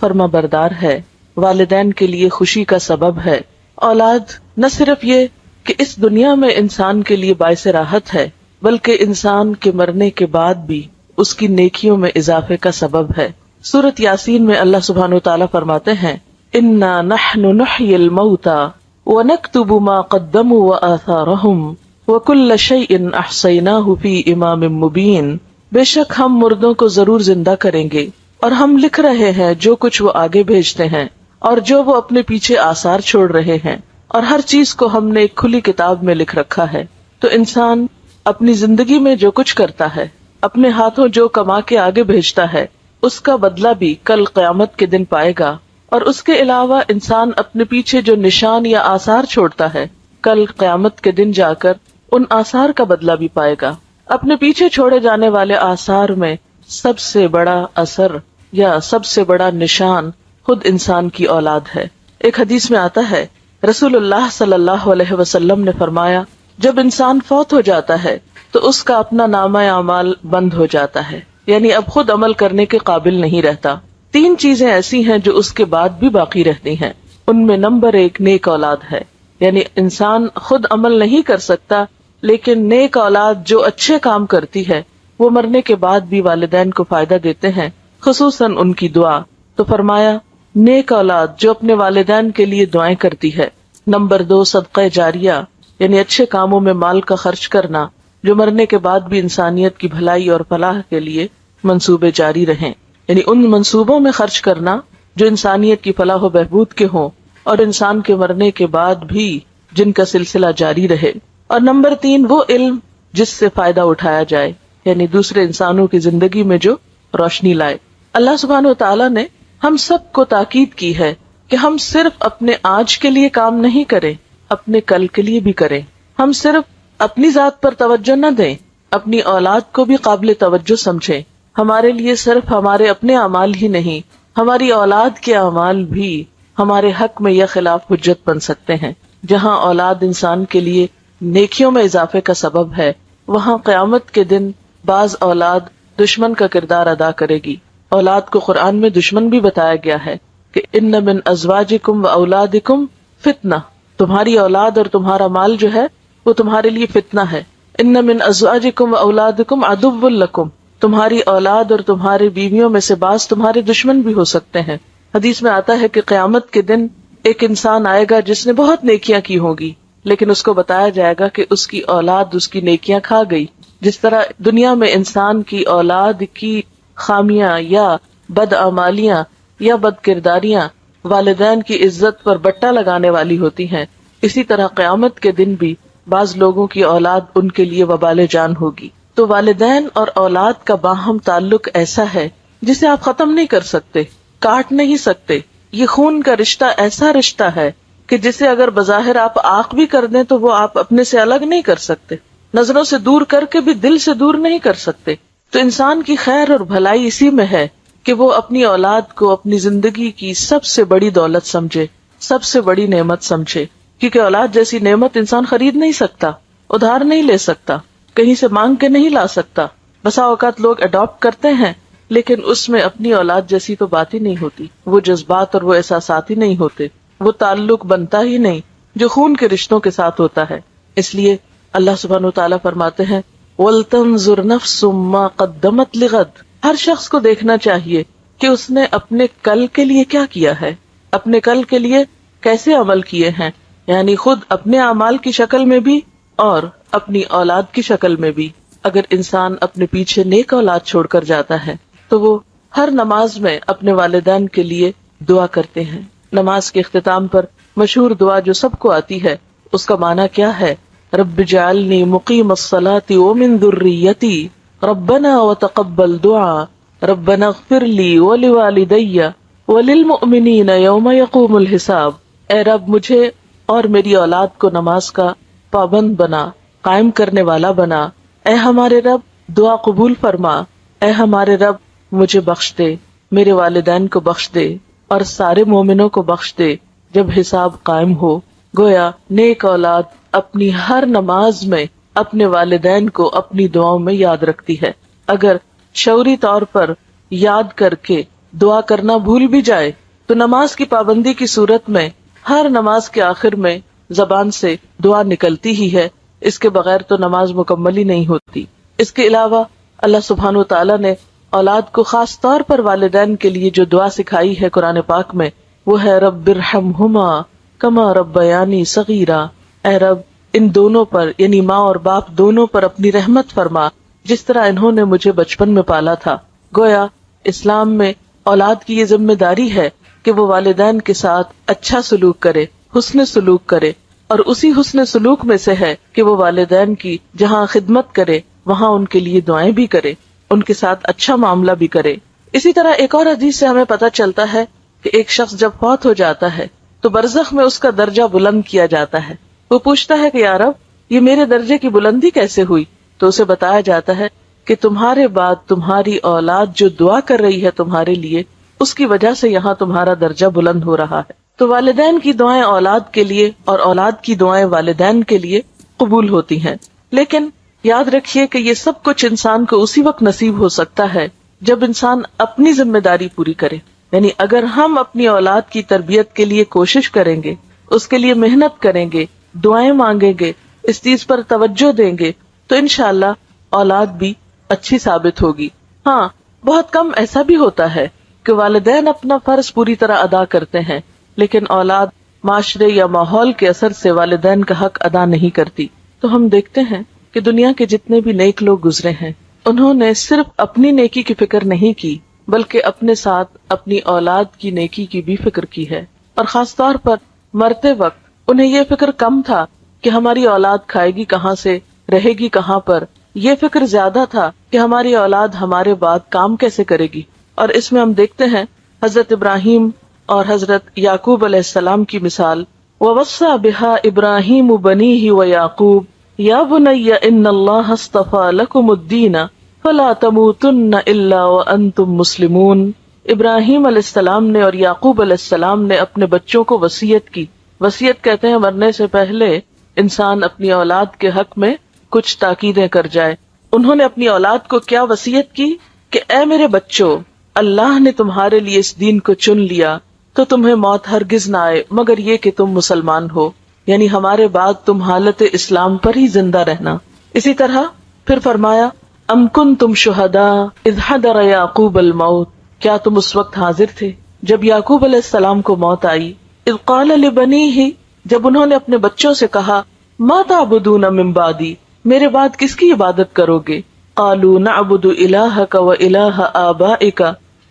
فرما بردار ہے، والدین کے لیے خوشی کا سبب ہے۔ اولاد نہ صرف یہ کہ اس دنیا میں انسان کے لیے باعث راحت ہے، بلکہ انسان کے مرنے کے بعد بھی اس کی نیکیوں میں اضافے کا سبب ہے۔ سورۃ یاسین میں اللہ سبحانہ وتعالیٰ فرماتے ہیں انا نحن نحیی الموتى ونکتب ما قدموا وآثارهم وکل شیء احصیناہ فی امام مبین۔ بے شک ہم مردوں کو ضرور زندہ کریں گے، اور ہم لکھ رہے ہیں جو کچھ وہ آگے بھیجتے ہیں اور جو وہ اپنے پیچھے آثار چھوڑ رہے ہیں، اور ہر چیز کو ہم نے ایک کھلی کتاب میں لکھ رکھا ہے۔ تو انسان اپنی زندگی میں جو کچھ کرتا ہے، اپنے ہاتھوں جو کما کے آگے بھیجتا ہے، اس کا بدلہ بھی کل قیامت کے دن پائے گا۔ اور اس کے علاوہ انسان اپنے پیچھے جو نشان یا آثار چھوڑتا ہے، کل قیامت کے دن جا کر ان آثار کا بدلہ بھی پائے گا۔ اپنے پیچھے چھوڑے جانے والے آثار میں سب سے بڑا اثر یا سب سے بڑا نشان خود انسان کی اولاد ہے۔ ایک حدیث میں آتا ہے رسول اللہ صلی اللہ علیہ وسلم نے فرمایا، جب انسان فوت ہو جاتا ہے تو اس کا اپنا نامہ اعمال بند ہو جاتا ہے، یعنی اب خود عمل کرنے کے قابل نہیں رہتا۔ تین چیزیں ایسی ہیں جو اس کے بعد بھی باقی رہتی ہیں، ان میں نمبر 1 نیک اولاد ہے، یعنی انسان خود عمل نہیں کر سکتا، لیکن نیک اولاد جو اچھے کام کرتی ہے وہ مرنے کے بعد بھی والدین کو فائدہ دیتے ہیں، خصوصاً ان کی دعا۔ تو فرمایا نیک اولاد جو اپنے والدین کے لیے دعائیں کرتی ہے۔ نمبر 2 صدقہ جاریہ، یعنی اچھے کاموں میں مال کا خرچ کرنا جو مرنے کے بعد بھی انسانیت کی بھلائی اور فلاح کے لیے منصوبے جاری رہیں، یعنی ان منصوبوں میں خرچ کرنا جو انسانیت کی فلاح و بہبود کے ہوں اور انسان کے مرنے کے بعد بھی جن کا سلسلہ جاری رہے۔ اور نمبر 3 وہ علم جس سے فائدہ اٹھایا جائے، یعنی دوسرے انسانوں کی زندگی میں جو روشنی لائے۔ اللہ سبحانہ وتعالیٰ نے ہم سب کو تاکید کی ہے کہ ہم صرف اپنے آج کے لیے کام نہیں کریں، اپنے کل کے لیے بھی کریں۔ ہم صرف اپنی ذات پر توجہ نہ دیں، اپنی اولاد کو بھی قابل توجہ سمجھیں۔ ہمارے لیے صرف ہمارے اپنے اعمال ہی نہیں، ہماری اولاد کے اعمال بھی ہمارے حق میں یا خلاف حجت بن سکتے ہیں۔ جہاں اولاد انسان کے لیے نیکیوں میں اضافے کا سبب ہے، وہاں قیامت کے دن بعض اولاد دشمن کا کردار ادا کرے گی۔ اولاد کو قرآن میں دشمن بھی بتایا گیا ہے کہ ان من ازواجکم و اولادکم فتنہ، تمہاری اولاد اور تمہارا مال جو ہے وہ تمہارے لیے فتنہ ہے۔ ان من ازواجکم و اولادکم عدو لکم، تمہاری اولاد اور تمہاری بیویوں میں سے بعض تمہارے دشمن بھی ہو سکتے ہیں۔ حدیث میں آتا ہے کہ قیامت کے دن ایک انسان آئے گا جس نے بہت نیکیاں کی ہوں گی، لیکن اس کو بتایا جائے گا کہ اس کی اولاد اس کی نیکیاں کھا گئی۔ جس طرح دنیا میں انسان کی اولاد کی خامیاں یا بدعمالیاں یا بد کرداریاں والدین کی عزت پر بٹا لگانے والی ہوتی ہیں، اسی طرح قیامت کے دن بھی بعض لوگوں کی اولاد ان کے لیے وبال جان ہوگی۔ تو والدین اور اولاد کا باہم تعلق ایسا ہے جسے آپ ختم نہیں کر سکتے، کاٹ نہیں سکتے۔ یہ خون کا رشتہ ایسا رشتہ ہے کہ جسے اگر بظاہر آپ آنکھ بھی کر دیں تو وہ آپ اپنے سے الگ نہیں کر سکتے، نظروں سے دور کر کے بھی دل سے دور نہیں کر سکتے۔ تو انسان کی خیر اور بھلائی اسی میں ہے کہ وہ اپنی اولاد کو اپنی زندگی کی سب سے بڑی دولت سمجھے، سب سے بڑی نعمت سمجھے، کیونکہ اولاد جیسی نعمت انسان خرید نہیں سکتا، ادھار نہیں لے سکتا، کہیں سے مانگ کے نہیں لا سکتا۔ بسا اوقات لوگ اڈاپٹ کرتے ہیں لیکن اس میں اپنی اولاد جیسی تو بات ہی نہیں ہوتی، وہ جذبات اور وہ احساسات ہی نہیں ہوتے، وہ تعلق بنتا ہی نہیں جو خون کے رشتوں کے ساتھ ہوتا ہے۔ اس لیے اللہ سبحانہ وتعالیٰ فرماتے ہیں وَلْتَنظُرْ نَفْسٌ مَّا قَدَّمَتْ لِغَدٍ، ہر شخص کو دیکھنا چاہیے کہ اس نے اپنے کل کے لیے کیا کیا ہے، اپنے کل کے لیے کیسے عمل کیے ہیں، یعنی خود اپنے اعمال کی شکل میں بھی اور اپنی اولاد کی شکل میں بھی۔ اگر انسان اپنے پیچھے نیک اولاد چھوڑ کر جاتا ہے تو وہ ہر نماز میں اپنے والدین کے لیے دعا کرتے ہیں۔ نماز کے اختتام پر مشہور دعا جو سب کو آتی ہے، اس کا معنی کیا ہے؟ رب اجعلنی مقیم الصلاۃ ومن ذریتی ربنا وتقبل دعاء ربنا اغفر لی ولوالدی وللمؤمنین یوم یقوم الحساب۔ اے رب مجھے اور میری اولاد کو نماز کا پابند بنا، قائم کرنے والا بنا۔ اے ہمارے رب دعا قبول فرما، اے ہمارے رب مجھے بخش دے، میرے والدین کو بخش دے اور سارے مومنوں کو بخش دے جب حساب قائم ہو۔ گویا نیک اولاد اپنی ہر نماز میں اپنے والدین کو اپنی دعاؤں میں یاد رکھتی ہے۔ اگر شعوری طور پر یاد کر کے دعا کرنا بھول بھی جائے تو نماز کی پابندی کی صورت میں ہر نماز کے آخر میں زبان سے دعا نکلتی ہی ہے، اس کے بغیر تو نماز مکمل ہی نہیں ہوتی۔ اس کے علاوہ اللہ سبحانہ وتعالیٰ نے اولاد کو خاص طور پر والدین کے لیے جو دعا سکھائی ہے قرآن پاک میں، وہ ہے رب ارحمہما کما ربیانی صغیرا، اے رب ان دونوں پر یعنی ماں اور باپ دونوں پر اپنی رحمت فرما جس طرح انہوں نے مجھے بچپن میں پالا تھا۔ گویا اسلام میں اولاد کی یہ ذمہ داری ہے کہ وہ والدین کے ساتھ اچھا سلوک کرے، حسن سلوک کرے، اور اسی حسن سلوک میں سے ہے کہ وہ والدین کی جہاں خدمت کرے وہاں ان کے لیے دعائیں بھی کرے، ان کے ساتھ اچھا معاملہ بھی کرے۔ اسی طرح ایک اور حدیث سے ہمیں پتہ چلتا ہے کہ ایک شخص جب فوت ہو جاتا ہے تو برزخ میں اس کا درجہ بلند کیا جاتا ہے۔ وہ پوچھتا ہے کہ یا رب یہ میرے درجے کی بلندی کیسے ہوئی؟ تو اسے بتایا جاتا ہے کہ تمہارے بعد تمہاری اولاد جو دعا کر رہی ہے تمہارے لیے، اس کی وجہ سے یہاں تمہارا درجہ بلند ہو رہا ہے۔ تو والدین کی دعائیں اولاد کے لیے اور اولاد کی دعائیں والدین کے لیے قبول ہوتی ہیں، لیکن یاد رکھیے کہ یہ سب کچھ انسان کو اسی وقت نصیب ہو سکتا ہے جب انسان اپنی ذمہ داری پوری کرے۔ یعنی اگر ہم اپنی اولاد کی تربیت کے لیے کوشش کریں گے، اس کے لیے محنت کریں گے، دعائیں مانگیں گے، اس چیز پر توجہ دیں گے، تو انشاءاللہ اولاد بھی اچھی ثابت ہوگی۔ ہاں، بہت کم ایسا بھی ہوتا ہے کہ والدین اپنا فرض پوری طرح ادا کرتے ہیں لیکن اولاد معاشرے یا ماحول کے اثر سے والدین کا حق ادا نہیں کرتی۔ تو ہم دیکھتے ہیں کہ دنیا کے جتنے بھی نیک لوگ گزرے ہیں انہوں نے صرف اپنی نیکی کی فکر نہیں کی بلکہ اپنے ساتھ اپنی اولاد کی نیکی کی بھی فکر کی ہے، اور خاص طور پر مرتے وقت انہیں یہ فکر کم تھا کہ ہماری اولاد کھائے گی کہاں سے، رہے گی کہاں پر، یہ فکر زیادہ تھا کہ ہماری اولاد ہمارے بعد کام کیسے کرے گی۔ اور اس میں ہم دیکھتے ہیں حضرت ابراہیم اور حضرت یعقوب علیہ السلام کی مثال، وَوَصَّى بِهَا إِبْرَاهِيمُ بَنِيهِ وَيَعْقُوبُ يَا بُنَيَّ إِنَّ اللَّهَ اصْطَفَى لَكُمُ الدِّينَ فَلَا تَمُوتُنَّ إِلَّا وَأَنْتُمْ مُسْلِمُونَ۔ ابراہیم علیہ السلام نے اور یعقوب علیہ السلام نے اپنے بچوں کو وصیت کی۔ وصیت کہتے ہیں مرنے سے پہلے انسان اپنی اولاد کے حق میں کچھ تاکیدیں کر جائے۔ انہوں نے اپنی اولاد کو کیا وصیت کی کہ اے میرے بچوں، اللہ نے تمہارے لیے اس دین کو چن لیا تو تمہیں موت ہرگز نہ آئے مگر یہ کہ تم مسلمان ہو، یعنی ہمارے بعد تم حالت اسلام پر ہی زندہ رہنا۔ اسی طرح پھر فرمایا ام کنتم شہداء اذ حضر یعقوب الموت، کیا تم اس وقت حاضر تھے جب یعقوب علیہ السلام کو موت آئی، اذ قال لبنیہ، جب انہوں نے اپنے بچوں سے کہا ما تعبدون من بعدی، میرے بعد کس کی عبادت کرو گے؟ قالوا نعبد الہک و الہ آبائک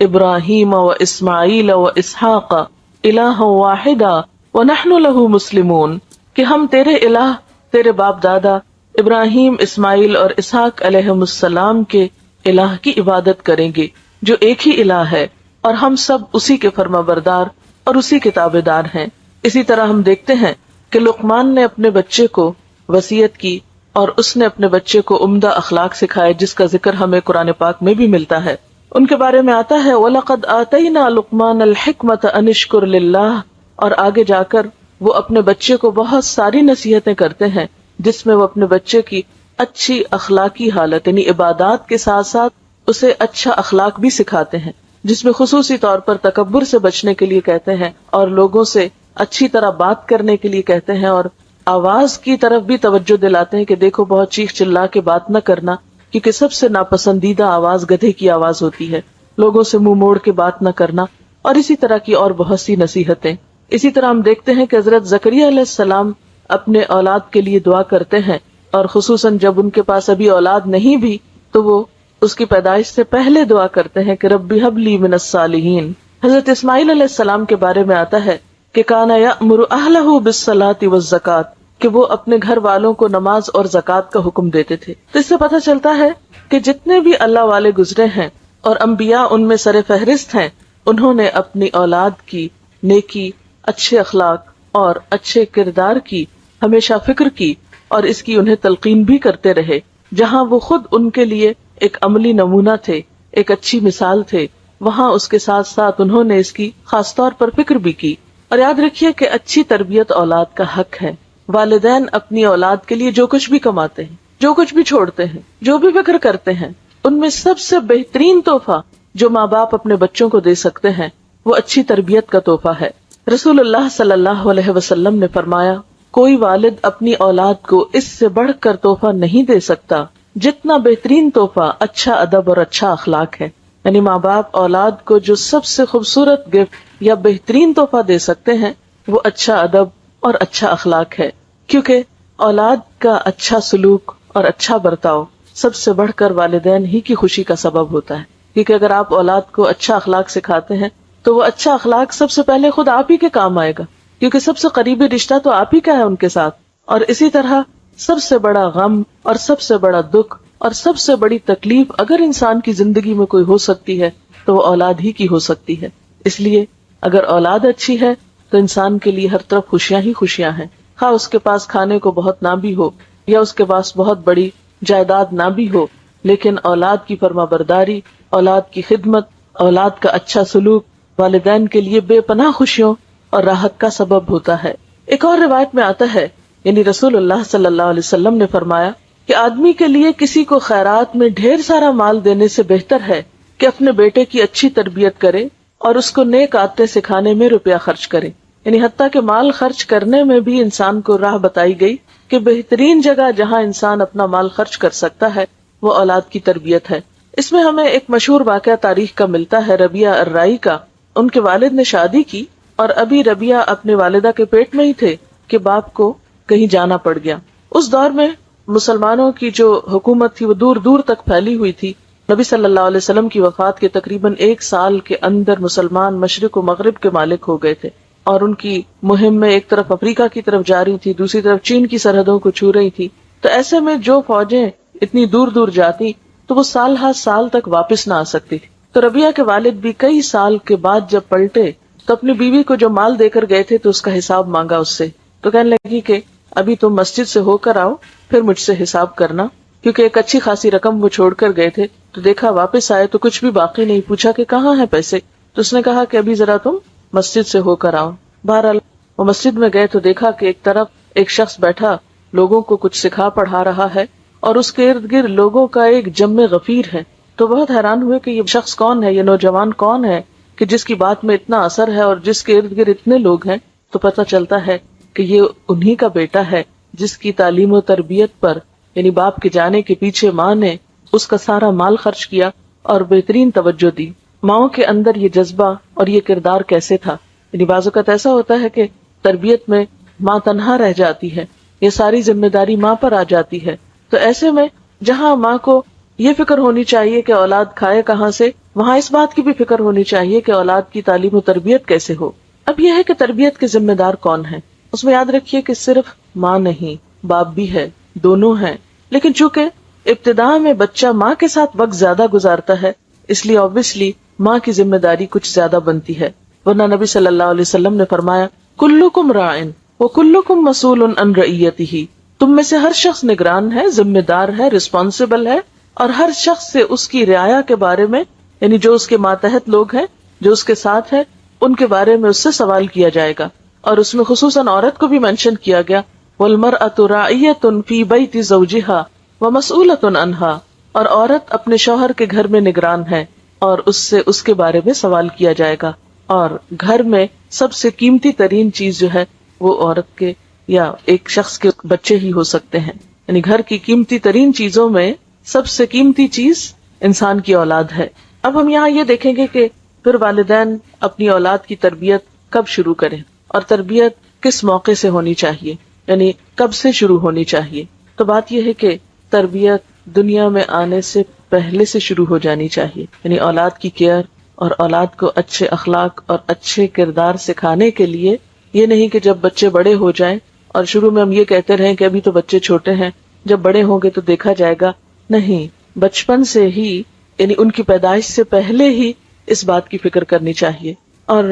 ابراہیم و اسماعیل و اسحاق الہا واحدا ونحن لہ مسلمون، کہ ہم تیرے الہ، تیرے باپ دادا ابراہیم، اسماعیل اور اسحاق علیہم السلام کے الہ کی عبادت کریں گے جو ایک ہی الہ ہے، اور ہم سب اسی کے فرما بردار اور اسی کے تابع دار ہیں۔ اسی طرح ہم دیکھتے ہیں کہ لقمان نے اپنے بچے کو وصیت کی اور اس نے اپنے بچے کو عمدہ اخلاق سکھائے جس کا ذکر ہمیں قرآن پاک میں بھی ملتا ہے۔ ان کے بارے میں آتا ہے وَلَقَدْ آتَيْنَا لُقْمَانَ الْحِكْمَةَ أَنِ اشْكُرْ لِلَّهِ، اور آگے جا کر وہ اپنے بچے کو بہت ساری نصیحتیں کرتے ہیں جس میں وہ اپنے بچے کی اچھی اخلاقی حالت یعنی عبادات کے ساتھ ساتھ اسے اچھا اخلاق بھی سکھاتے ہیں، جس میں خصوصی طور پر تکبر سے بچنے کے لیے کہتے ہیں اور لوگوں سے اچھی طرح بات کرنے کے لیے کہتے ہیں، اور آواز کی طرف بھی توجہ دلاتے ہیں کہ دیکھو بہت چیخ چلا کے بات نہ کرنا، کیونکہ سب سے ناپسندیدہ آواز گدھے کی آواز ہوتی ہے، لوگوں سے منہ موڑ کے بات نہ کرنا، اور اسی طرح کی اور بہت سی نصیحتیں۔ اسی طرح ہم دیکھتے ہیں کہ حضرت زکریا علیہ السلام اپنے اولاد کے لیے دعا کرتے ہیں، اور خصوصاً جب ان کے پاس ابھی اولاد نہیں بھی تو وہ اس کی پیدائش سے پہلے دعا کرتے ہیں کہ ربی ہب لی من الصالحین۔ حضرت اسماعیل علیہ السلام کے بارے میں آتا ہے کہ کانا یأمر اہلہ بالصلاۃ والزکاۃ، کہ وہ اپنے گھر والوں کو نماز اور زکوٰۃ کا حکم دیتے تھے۔ تو اس سے پتہ چلتا ہے کہ جتنے بھی اللہ والے گزرے ہیں اور انبیاء ان میں سر فہرست ہیں، انہوں نے اپنی اولاد کی نیکی، اچھے اخلاق اور اچھے کردار کی ہمیشہ فکر کی، اور اس کی انہیں تلقین بھی کرتے رہے۔ جہاں وہ خود ان کے لیے ایک عملی نمونہ تھے، ایک اچھی مثال تھے، وہاں اس کے ساتھ ساتھ انہوں نے اس کی خاص طور پر فکر بھی کی۔ اور یاد رکھیے کہ اچھی تربیت اولاد کا حق ہے۔ والدین اپنی اولاد کے لیے جو کچھ بھی کماتے ہیں، جو کچھ بھی چھوڑتے ہیں، جو بھی فکر کرتے ہیں، ان میں سب سے بہترین تحفہ جو ماں باپ اپنے بچوں کو دے سکتے ہیں وہ اچھی تربیت کا تحفہ ہے۔ رسول اللہ صلی اللہ علیہ وسلم نے فرمایا، کوئی والد اپنی اولاد کو اس سے بڑھ کر تحفہ نہیں دے سکتا جتنا بہترین تحفہ اچھا ادب اور اچھا اخلاق ہے۔ یعنی ماں باپ اولاد کو جو سب سے خوبصورت گفٹ یا بہترین تحفہ دے سکتے ہیں وہ اچھا ادب اور اچھا اخلاق ہے، کیونکہ اولاد کا اچھا سلوک اور اچھا برتاؤ سب سے بڑھ کر والدین ہی کی خوشی کا سبب ہوتا ہے۔ کیونکہ اگر آپ اولاد کو اچھا اخلاق سکھاتے ہیں تو وہ اچھا اخلاق سب سے پہلے خود آپ ہی کے کام آئے گا، کیونکہ سب سے قریبی رشتہ تو آپ ہی کا ہے ان کے ساتھ۔ اور اسی طرح سب سے بڑا غم اور سب سے بڑا دکھ اور سب سے بڑی تکلیف اگر انسان کی زندگی میں کوئی ہو سکتی ہے تو وہ اولاد ہی کی ہو سکتی ہے۔ اس لیے اگر اولاد اچھی ہے تو انسان کے لیے ہر طرف خوشیاں ہی خوشیاں ہیں، خواہ اس کے پاس کھانے کو بہت نہ بھی ہو یا اس کے پاس بہت بڑی جائیداد نہ بھی ہو، لیکن اولاد کی فرما برداری، اولاد کی خدمت، اولاد کا اچھا سلوک والدین کے لیے بے پناہ خوشیوں اور راحت کا سبب ہوتا ہے۔ ایک اور روایت میں آتا ہے، یعنی رسول اللہ صلی اللہ علیہ وسلم نے فرمایا کہ آدمی کے لیے کسی کو خیرات میں ڈھیر سارا مال دینے سے بہتر ہے کہ اپنے بیٹے کی اچھی تربیت کرے اور اس کو نیک عادتیں سکھانے میں روپیہ خرچ کرے۔ یعنی حتیٰ کہ مال خرچ کرنے میں بھی انسان کو راہ بتائی گئی کہ بہترین جگہ جہاں انسان اپنا مال خرچ کر سکتا ہے وہ اولاد کی تربیت ہے۔ اس میں ہمیں ایک مشہور واقعہ تاریخ کا ملتا ہے ربیعہ الرائی کا۔ ان کے والد نے شادی کی اور ابھی ربیعہ اپنے والدہ کے پیٹ میں ہی تھے کہ باپ کو کہیں جانا پڑ گیا۔ اس دور میں مسلمانوں کی جو حکومت تھی وہ دور دور تک پھیلی ہوئی تھی۔ نبی صلی اللہ علیہ وسلم کی وفات کے تقریباً 1 سال کے اندر مسلمان مشرق و مغرب کے مالک ہو گئے تھے، اور ان کی مہم میں ایک طرف افریقہ کی طرف جا رہی تھی، دوسری طرف چین کی سرحدوں کو چھو رہی تھی۔ تو ایسے میں جو فوجیں اتنی دور دور جاتی تو وہ سال ہر سال تک واپس نہ آ سکتی تھی۔ تو ربیعہ کے والد بھی کئی سال کے بعد جب پلٹے تو اپنی بیوی کو جو مال دے کر گئے تھے تو اس کا حساب مانگا اس سے۔ تو کہنے لگی کہ ابھی تم مسجد سے ہو کر آؤ پھر مجھ سے حساب کرنا، کیونکہ ایک اچھی خاصی رقم وہ چھوڑ کر گئے تھے۔ تو دیکھا واپس آئے تو کچھ بھی باقی نہیں، پوچھا کہ کہاں ہیں پیسے، تو اس نے کہا کہ ابھی ذرا تم مسجد سے ہو کر آؤ۔ بہرحال وہ مسجد میں گئے تو دیکھا کہ ایک طرف ایک شخص بیٹھا لوگوں کو کچھ سکھا پڑھا رہا ہے اور اس کے ارد گرد لوگوں کا ایک جم غفیر ہے۔ تو بہت حیران ہوئے کہ یہ شخص کون ہے، یہ نوجوان کون ہے کہ جس کی بات میں اتنا اثر ہے اور جس کے ارد گرد اتنے لوگ ہیں۔ تو پتہ چلتا ہے کہ یہ انہی کا بیٹا ہے جس کی تعلیم و تربیت پر، یعنی باپ کے جانے کے پیچھے ماں نے اس کا سارا مال خرچ کیا اور بہترین توجہ دی۔ ماؤں کے اندر یہ جذبہ اور یہ کردار کیسے تھا؟ یعنی بعض اوقات ایسا ہوتا ہے کہ تربیت میں ماں تنہا رہ جاتی ہے، یہ ساری ذمہ داری ماں پر آ جاتی ہے۔ تو ایسے میں جہاں ماں کو یہ فکر ہونی چاہیے کہ اولاد کھائے کہاں سے، وہاں اس بات کی بھی فکر ہونی چاہیے کہ اولاد کی تعلیم و تربیت کیسے ہو۔ اب یہ ہے کہ تربیت کے ذمہ دار کون ہیں، اس میں یاد رکھیے کہ صرف ماں نہیں، باپ بھی ہے، دونوں ہیں۔ لیکن چونکہ ابتدا میں بچہ ماں کے ساتھ وقت زیادہ گزارتا ہے، اس لیے obviously ماں کی ذمہ داری کچھ زیادہ بنتی ہے، ورنہ نبی صلی اللہ علیہ وسلم نے فرمایا کلکم راعٍ وکلکم مسئول عن رعیتہ، تم میں سے ہر شخص نگران ہے، ذمہ دار ہے، رسپانسبل ہے، اور ہر شخص سے اس کی رعایا کے بارے میں، یعنی جو اس کے ماتحت لوگ ہیں، جو اس کے ساتھ ہیں، ان کے بارے میں اس سے سوال کیا جائے گا۔ اور اس میں خصوصاً عورت کو بھی مینشن کیا گیا، وَالْمَرْأَةُ رَاعِيَةٌ فِي بَيْتِ زَوْجِهَا وَمَسْئُولَةٌ عَنْهَا، اور عورت اپنے شوہر کے گھر میں نگران ہے اور اس سے اس کے بارے میں سوال کیا جائے گا۔ اور گھر میں سب سے قیمتی ترین چیز جو ہے وہ عورت کے یا ایک شخص کے بچے ہی ہو سکتے ہیں، یعنی گھر کی قیمتی ترین چیزوں میں سب سے قیمتی چیز انسان کی اولاد ہے۔ اب ہم یہاں یہ دیکھیں گے کہ پھر والدین اپنی اولاد کی تربیت کب شروع کریں اور تربیت کس موقع سے ہونی چاہیے، یعنی کب سے شروع ہونی چاہیے۔ تو بات یہ ہے کہ تربیت دنیا میں آنے سے پہلے سے شروع ہو جانی چاہیے، یعنی اولاد کی کیئر اور اولاد کو اچھے اخلاق اور اچھے کردار سکھانے کے لیے، یہ نہیں کہ جب بچے بڑے ہو جائیں اور شروع میں ہم یہ کہتے رہیں کہ ابھی تو بچے چھوٹے ہیں، جب بڑے ہوں گے تو دیکھا جائے گا۔ نہیں، بچپن سے ہی، یعنی ان کی پیدائش سے پہلے ہی اس بات کی فکر کرنی چاہیے۔ اور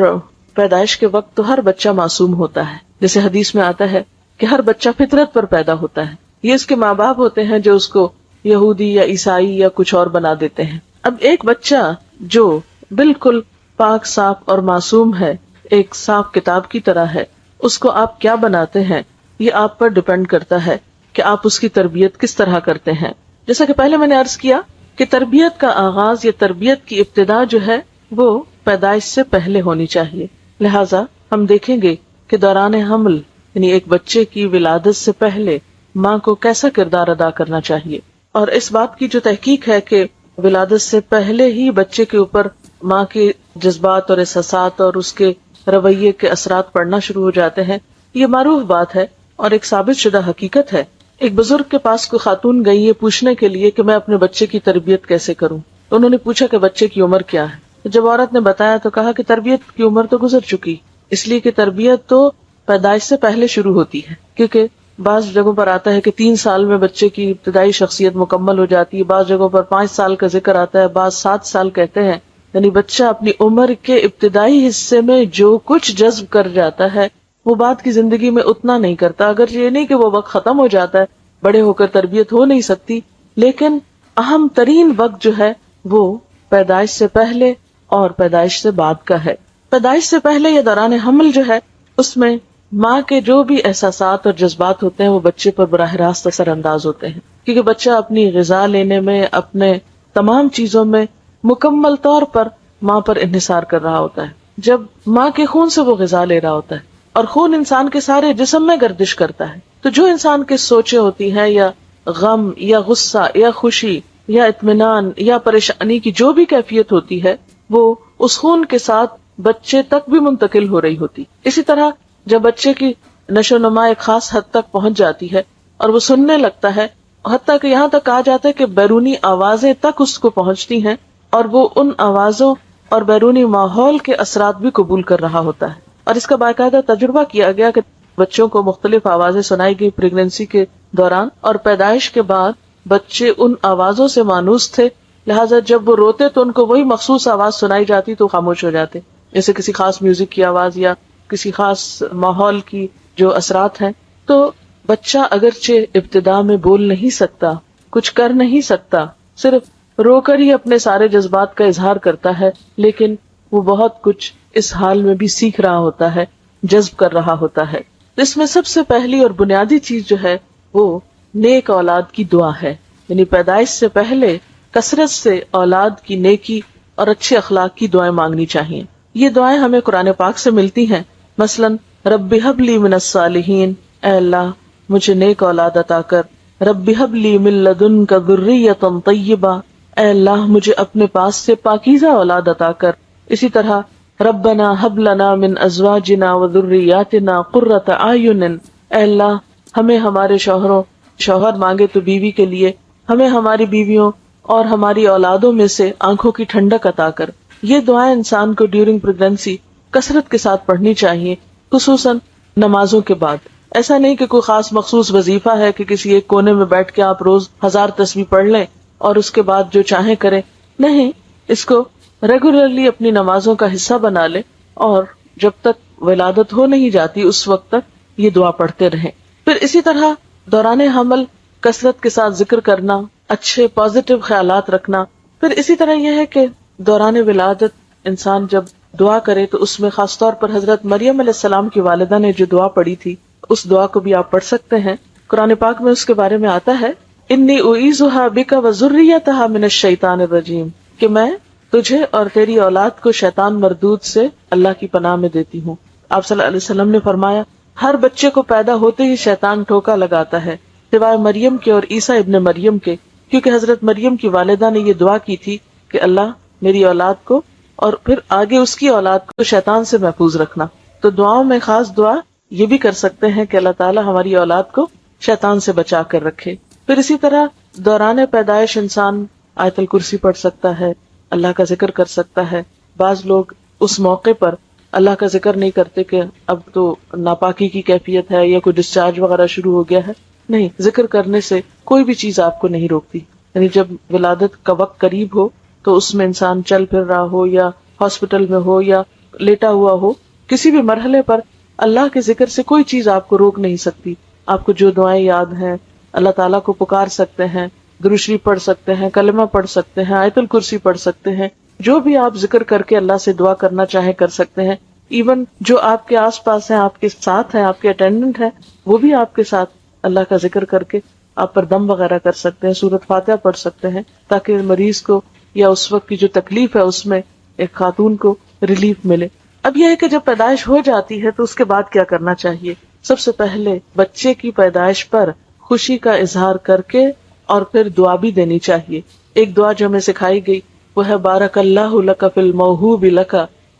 پیدائش کے وقت تو ہر بچہ معصوم ہوتا ہے، جیسے حدیث میں آتا ہے کہ ہر بچہ فطرت پر پیدا ہوتا ہے، یہ اس کے ماں باپ ہوتے ہیں جو اس کو یہودی یا عیسائی یا کچھ اور بنا دیتے ہیں۔ اب ایک بچہ جو بالکل پاک صاف اور معصوم ہے، ایک صاف کتاب کی طرح ہے، اس کو آپ کیا بناتے ہیں یہ آپ پر ڈیپینڈ کرتا ہے کہ آپ اس کی تربیت کس طرح کرتے ہیں۔ جیسا کہ پہلے میں نے عرض کیا کہ تربیت کا آغاز یا تربیت کی ابتدا جو ہے وہ پیدائش سے پہلے ہونی چاہیے. لہٰذا ہم دیکھیں گے کہ دوران حمل یعنی ایک بچے کی ولادت سے پہلے ماں کو کیسا کردار ادا کرنا چاہیے. اور اس بات کی جو تحقیق ہے کہ ولادت سے پہلے ہی بچے کے اوپر ماں کے جذبات اور احساسات اور اس کے رویے کے اثرات پڑنا شروع ہو جاتے ہیں، یہ معروف بات ہے اور ایک ثابت شدہ حقیقت ہے. ایک بزرگ کے پاس کوئی خاتون گئی ہے پوچھنے کے لیے کہ میں اپنے بچے کی تربیت کیسے کروں. تو انہوں نے پوچھا کہ بچے کی عمر کیا ہے. جب عورت نے بتایا تو کہا کہ تربیت کی عمر تو گزر چکی، اس لیے کہ تربیت تو پیدائش سے پہلے شروع ہوتی ہے. کیونکہ بعض جگہوں پر آتا ہے کہ 3 سال میں بچے کی ابتدائی شخصیت مکمل ہو جاتی ہے، بعض جگہوں پر 5 سال کا ذکر آتا ہے، بعض 7 سال کہتے ہیں. یعنی بچہ اپنی عمر کے ابتدائی حصے میں جو کچھ جذب کر جاتا ہے وہ بعد کی زندگی میں اتنا نہیں کرتا. اگر یہ نہیں کہ وہ وقت ختم ہو جاتا ہے، بڑے ہو کر تربیت ہو نہیں سکتی، لیکن اہم ترین وقت جو ہے وہ پیدائش سے پہلے اور پیدائش سے بعد کا ہے. پیدائش سے پہلے یا دوران حمل جو ہے اس میں ماں کے جو بھی احساسات اور جذبات ہوتے ہیں وہ بچے پر براہ راست اثر انداز ہوتے ہیں، کیونکہ بچہ اپنی غذا لینے میں، اپنے تمام چیزوں میں مکمل طور پر ماں پر انحصار کر رہا ہوتا ہے. جب ماں کے خون سے وہ غذا لے رہا ہوتا ہے اور خون انسان کے سارے جسم میں گردش کرتا ہے، تو جو انسان کی سوچیں ہوتی ہیں یا غم یا غصہ یا خوشی یا اطمینان یا پریشانی کی جو بھی کیفیت ہوتی ہے وہ اس خون کے ساتھ بچے تک بھی منتقل ہو رہی ہوتی. اسی طرح جب بچے کی نشو و نما ایک خاص حد تک پہنچ جاتی ہے اور وہ سننے لگتا ہے، حتیٰ کہ یہاں تک کہا جاتا ہے کہ بیرونی آوازیں تک اس کو پہنچتی ہیں اور وہ ان آوازوں اور بیرونی ماحول کے اثرات بھی قبول کر رہا ہوتا ہے. اور اس کا باقاعدہ تجربہ کیا گیا کہ بچوں کو مختلف آوازیں سنائی گئی پریگنینسی کے دوران، اور پیدائش کے بعد بچے ان آوازوں سے مانوس تھے، لہٰذا جب وہ روتے تو ان کو وہی مخصوص آواز سنائی جاتی تو خاموش ہو جاتے، جیسے کسی خاص میوزک کی آواز یا کسی خاص ماحول کی جو اثرات ہیں. تو بچہ اگرچہ ابتدا میں بول نہیں سکتا، کچھ کر نہیں سکتا، صرف رو کر ہی اپنے سارے جذبات کا اظہار کرتا ہے، لیکن وہ بہت کچھ اس حال میں بھی سیکھ رہا ہوتا ہے، جذب کر رہا ہوتا ہے. اس میں سب سے پہلی اور بنیادی چیز جو ہے وہ نیک اولاد کی دعا ہے. یعنی پیدائش سے پہلے کثرت سے اولاد کی نیکی اور اچھے اخلاق کی دعائیں مانگنی چاہیے. یہ دعائیں ہمیں قرآن پاک سے ملتی ہیں. مثلاً رب ہب لی من الصالحین، اے اللہ مجھے نیک اولاد عطا کر. رب ہب لی من لدنک ذریۃ طیبہ، اے اللہ مجھے اپنے پاس سے پاکیزہ اولاد عطا کر. اسی طرح ربنا ہب لنا من ازواجنا وذریاتنا قرۃ اعین، اے اللہ ہمیں ہمارے شوہر مانگے تو بیوی کے لیے، ہمیں ہماری بیویوں اور ہماری اولادوں میں سے آنکھوں کی ٹھنڈک عطا کر. یہ دعائیں انسان کو ڈیورنگ پریگنینسی کثرت کے ساتھ پڑھنی چاہیے، خصوصاً نمازوں کے بعد. ایسا نہیں کہ کوئی خاص مخصوص وظیفہ ہے کہ کسی ایک کونے میں بیٹھ کے آپ روز 1000 تسبیح پڑھ لیں اور اس کے بعد جو چاہیں کریں. نہیں، اس کو ریگولرلی اپنی نمازوں کا حصہ بنا لیں اور جب تک ولادت ہو نہیں جاتی اس وقت تک یہ دعا پڑھتے رہیں. پھر اسی طرح دوران حمل کثرت کے ساتھ ذکر کرنا، اچھے پازیٹیو خیالات رکھنا. پھر اسی طرح یہ ہے کہ دوران ولادت انسان جب دعا کرے تو اس میں خاص طور پر حضرت مریم علیہ السلام کی والدہ نے جو دعا پڑھی تھی اس دعا کو بھی آپ پڑھ سکتے ہیں. قرآن پاک میں اس کے بارے میں آتا ہے، انی اعیذھا بک وذریتھا من الشیطان الرجیم، کہ میں تجھے اور تیری اولاد کو شیطان مردود سے اللہ کی پناہ میں دیتی ہوں. آپ صلی اللہ علیہ وسلم نے فرمایا ہر بچے کو پیدا ہوتے ہی شیطان ٹھوکا لگاتا ہے سوائے مریم کے اور عیسیٰ ابن مریم کے، کیونکہ حضرت مریم کی والدہ نے یہ دعا کی تھی کہ اللہ میری اولاد کو اور پھر آگے اس کی اولاد کو شیطان سے محفوظ رکھنا. تو دعاؤں میں خاص دعا یہ بھی کر سکتے ہیں کہ اللہ تعالیٰ ہماری اولاد کو شیطان سے بچا کر رکھے. پھر اسی طرح دوران پیدائش انسان آیت الکرسی پڑھ سکتا ہے، اللہ کا ذکر کر سکتا ہے. بعض لوگ اس موقع پر اللہ کا ذکر نہیں کرتے کہ اب تو ناپاکی کی کیفیت ہے یا کوئی ڈسچارج وغیرہ شروع ہو گیا ہے. نہیں، ذکر کرنے سے کوئی بھی چیز آپ کو نہیں روکتی. یعنی جب ولادت کا وقت قریب ہو تو اس میں انسان چل پھر رہا ہو یا ہاسپٹل میں ہو یا لیٹا ہوا ہو، کسی بھی مرحلے پر اللہ کے ذکر سے کوئی چیز آپ کو روک نہیں سکتی. آپ کو جو دعائیں یاد ہیں اللہ تعالیٰ کو پکار سکتے ہیں، درود شریف پڑھ سکتے ہیں، کلمہ پڑھ سکتے ہیں، آیت الکرسی پڑھ سکتے ہیں، جو بھی آپ ذکر کر کے اللہ سے دعا کرنا چاہیں کر سکتے ہیں. ایون جو آپ کے آس پاس ہیں، آپ کے ساتھ ہیں، آپ کے اٹینڈنٹ ہیں، وہ بھی آپ کے ساتھ اللہ کا ذکر کر کے آپ پر دم وغیرہ کر سکتے ہیں، سورۃ فاتحہ پڑھ سکتے ہیں تاکہ مریض کو یا اس وقت کی جو تکلیف ہے اس میں ایک خاتون کو ریلیف ملے۔ اب یہ ہے کہ جب پیدائش ہو جاتی ہے تو اس کے بعد کیا کرنا چاہیے؟ سب سے پہلے بچے کی پیدائش پر خوشی کا اظہار کر کے اور پھر دعا بھی دینی چاہیے۔ ایک دعا جو ہمیں سکھائی گئی وہ ہے بارک اللہ لک فی الموہوب لک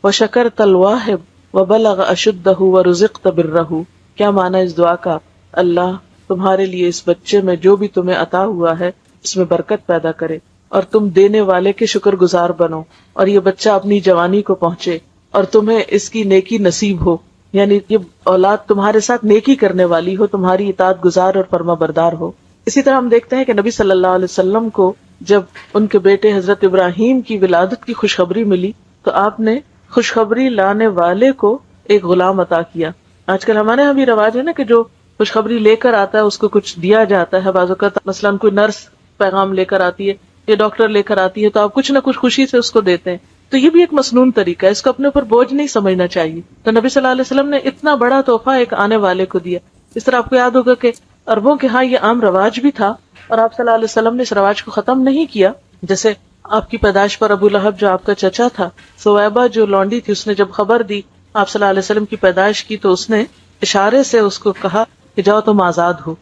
وشکرت الواہب وبلغ اشدہ ورزقت برہ۔ کیا معنی اس دعا کا؟ اللہ تمہارے لیے اس بچے میں جو بھی تمہیں عطا ہوا ہے اس میں برکت پیدا کرے، اور تم دینے والے کے شکر گزار بنو، اور یہ بچہ اپنی جوانی کو پہنچے اور تمہیں اس کی نیکی نصیب ہو، یعنی یہ اولاد تمہارے ساتھ نیکی کرنے والی ہو، تمہاری اطاعت گزار اور فرما بردار ہو۔ اسی طرح ہم دیکھتے ہیں کہ نبی صلی اللہ علیہ وسلم کو جب ان کے بیٹے حضرت ابراہیم کی ولادت کی خوشخبری ملی تو آپ نے خوشخبری لانے والے کو ایک غلام عطا کیا۔ آج کل ہمارے یہاں بھی رواج ہے نا کہ جو خوشخبری لے کر آتا ہے اس کو کچھ دیا جاتا ہے، بعض اوقات مثلاً کوئی نرس پیغام لے کر آتی ہے یا ڈاکٹر لے کر آتی ہے تو آپ کچھ نہ کچھ خوشی سے اس کو دیتے ہیں، تو یہ بھی ایک مسنون طریقہ ہے، اس کو اپنے اوپر بوجھ نہیں سمجھنا چاہیے۔ تو نبی صلی اللہ علیہ وسلم نے اتنا بڑا تحفہ ایک آنے والے کو دیا۔ اس طرح آپ کو یاد ہوگا کہ عربوں کے ہاں یہ عام رواج بھی تھا اور آپ صلی اللہ علیہ وسلم نے اس رواج کو ختم نہیں کیا۔ جیسے آپ کی پیدائش پر ابو لہب جو آپ کا چچا تھا، سویبہ جو لونڈی تھی، اس نے جب خبر دی آپ صلی اللہ علیہ وسلم کی پیدائش کی تو اس نے اشارے سے اس کو کہا کہ جاؤ تم آزاد ہو۔